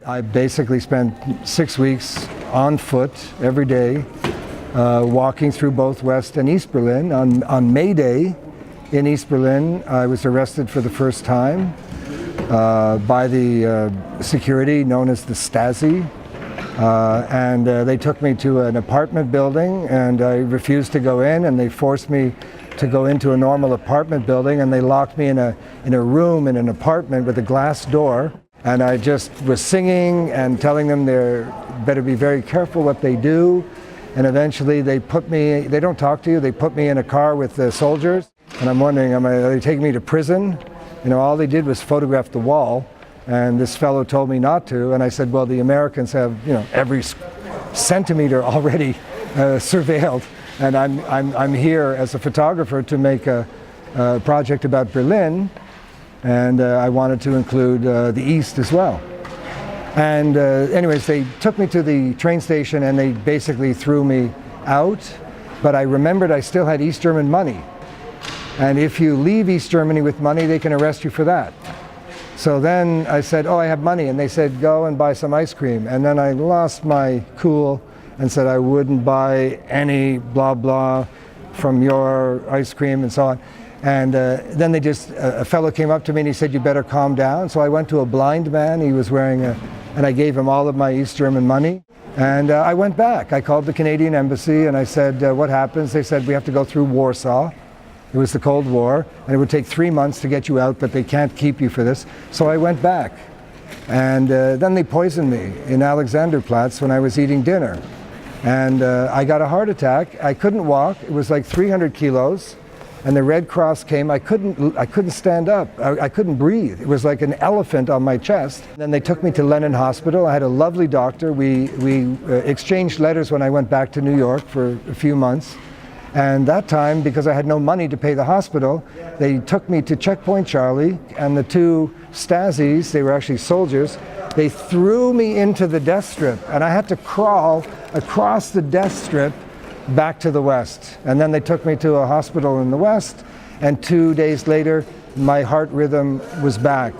I basically spent 6 weeks on foot every day, walking through both West and East Berlin. On May Day in East Berlin, I was arrested for the first time by the security known as the Stasi. And they took me to an apartment building, and I refused to go in, and they forced me to go into a normal apartment building, and they locked me in a room in an apartment with a glass door. And I just was singing and telling them they better be very careful what they do. And eventually they don't talk to you, they put me in a car with the soldiers. And I'm wondering, are they taking me to prison? You know, all they did was photograph the wall. And this fellow told me not to, and I said, well, the Americans have, you know, every centimeter already surveilled, and I'm here as a photographer to make a project about Berlin, and I wanted to include the East as well. And anyways, they took me to the train station and they basically threw me out, but I remembered I still had East German money, and if you leave East Germany with money, they can arrest you for that. So then I said, oh, I have money. And they said, go and buy some ice cream. And then I lost my cool and said I wouldn't buy any blah, blah from your ice cream and so on. And then a fellow came up to me and he said, you better calm down. So I went to a blind man. He was wearing and I gave him all of my East German money. And I went back. I called the Canadian embassy and I said, what happens? They said, we have to go through Warsaw. It was the Cold War, and it would take 3 months to get you out, but they can't keep you for this. So I went back. And then they poisoned me in Alexanderplatz when I was eating dinner. And I got a heart attack. I couldn't walk. It was like 300 kilos. And the Red Cross came. I couldn't stand up. I couldn't breathe. It was like an elephant on my chest. Then they took me to Lenin Hospital. I had a lovely doctor. We exchanged letters when I went back to New York for a few months. And that time, because I had no money to pay the hospital, they took me to Checkpoint Charlie, and the two Stasis, they were actually soldiers, they threw me into the death strip, and I had to crawl across the death strip back to the West. And then they took me to a hospital in the West, and 2 days later, my heart rhythm was back.